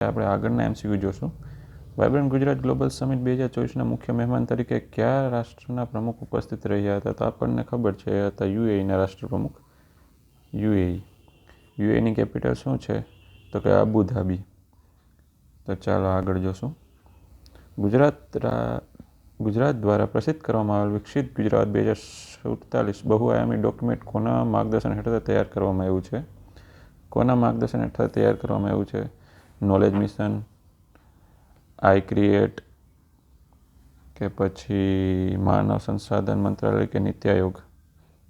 આપણે આગળના MCQ જોશું. વાઇબ્રન્ટ ગુજરાત ગ્લોબલ સમિટ 2024ના મુખ્ય મહેમાન તરીકે કયા રાષ્ટ્રના પ્રમુખ ઉપસ્થિત રહ્યા હતા? તો આપણને ખબર છે એ હતા UAEના રાષ્ટ્રપ્રમુખ. યુએની કેપિટલ શું છે? તો કે અબુધાબી. તો ચાલો આગળ જોશું. ગુજરાત દ્વારા પ્રસિદ્ધ કરવામાં આવેલ વિકસિત ગુજરાત 2047 બહુઆયામી ડોક્યુમેન્ટ કોના માર્ગદર્શન હેઠળ તૈયાર કરવામાં આવ્યું છે? કોના માર્ગદર્શન હેઠળ તૈયાર કરવામાં આવ્યું છે? નોલેજ મિશન, આઈ ક્રિએટ, કે પછી માનવ સંસાધન મંત્રાલય, કે નીતિ આયોગ?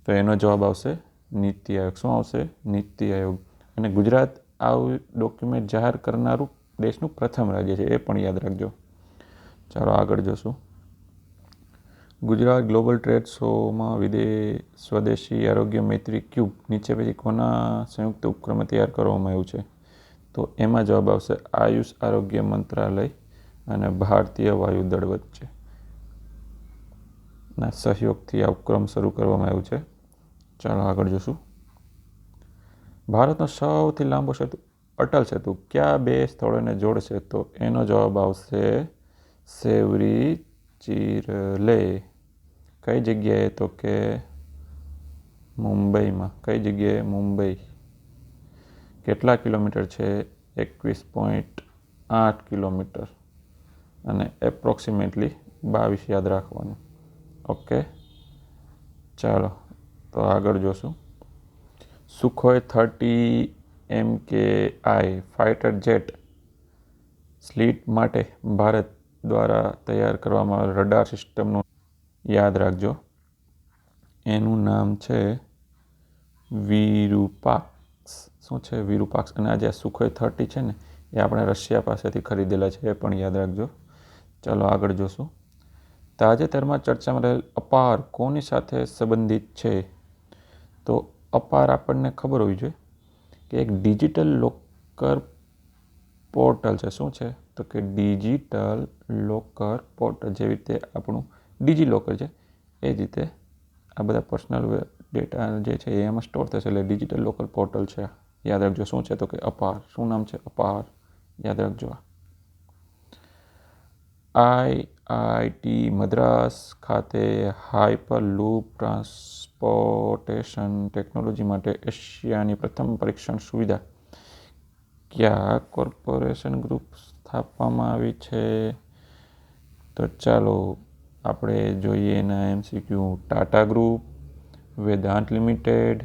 તો એનો જવાબ આવશે નીતિ આયોગ. શું આવશે? નીતિ આયોગ. અને ગુજરાત આવું ડોક્યુમેન્ટ જાહેર કરનારું દેશનું પ્રથમ રાજ્ય છે, એ પણ યાદ રાખજો. ચાલો આગળ જોશું. ગુજરાત ગ્લોબલ ટ્રેડ શોમાં સ્વદેશી આરોગ્ય મૈત્રી ક્યુબ નીચે પછી કોના સંયુક્ત ઉપક્રમે તૈયાર કરવામાં આવ્યું છે? તો એમાં જવાબ આવશે આયુષ આરોગ્ય મંત્રાલય અને ભારતીય વાયુદળ વચ્ચે ના સહયોગથી આ ઉપક્રમ શરૂ કરવામાં આવ્યું છે. ચાલો આગળ જોશું. ભારતનો સૌથી લાંબો સેતુ અટલ સેતુ કયા બે સ્થળોને જોડશે? તો એનો જવાબ આવશે સેવરી ચીરલે. કઈ જગ્યાએ? તો કે મુંબઈમાં. કઈ જગ્યાએ? મુંબઈ. કેટલા કિલોમીટર છે? 21.8 કિલોમીટર અને એપ્રોક્સિમેટલી 22 યાદ રાખવાનું. ઓકે, ચાલો તો આગળ જોશું. Sukhoi 30 MKI fighter jet sleet માટે ભારત દ્વારા તૈયાર કરવામાં આવેલ રડાર સિસ્ટમનું યાદ રાખજો. એનું નામ છે વિરુપાક્ષ. શું છે? વિરુપાક્ષ. અને આજે સુખોઈ 30 છે ને, એ આપણે રશિયા પાસેથી ખરીદેલા છે, એ પણ યાદ રાખજો. ચાલો આગળ જોશું. તાજેતરમાં ચર્ચામાં રહેલ અપાર કોની સાથે સંબંધિત છે? તો અપાર આપણને ખબર હોવી જોઈએ કે એક ડિજિટલ લોકર પોર્ટલ છે. શું છે? તો કે ડિજિટલ લોકર પોર્ટલ. જેવી રીતે આપણું ડિજી લોકર છે, એ જ રીતે આ બધા પર્સનલ ડેટા જે છે એ એમાં સ્ટોર થશે, એટલે ડિજિટલ લોકર પોર્ટલ છે. યાદ રાખજો. શું છે? તો કે અપાર. શું નામ છે? અપાર. યાદ રાખજો. IIT મદ્રાસ ખાતે હાઇપરલૂપ ટ્રાન્સપોર્ટેશન ટેકનોલોજી માટે એશિયાની પ્રથમ પરીક્ષણ સુવિધા કયા કોર્પોરેશન ગ્રુપ સ્થાપવામાં આવી છે? તો ચાલો આપણે જોઈએ એના MCQ. Tata group, Vedanta limited,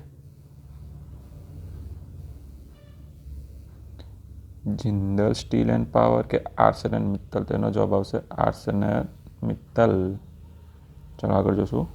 Jindal steel and power, કે આર્સેલન મિત્તલ? તો એનો જવાબ આવશે આર્સેલન મિત્તલ. ચાલો આગળ જોશું.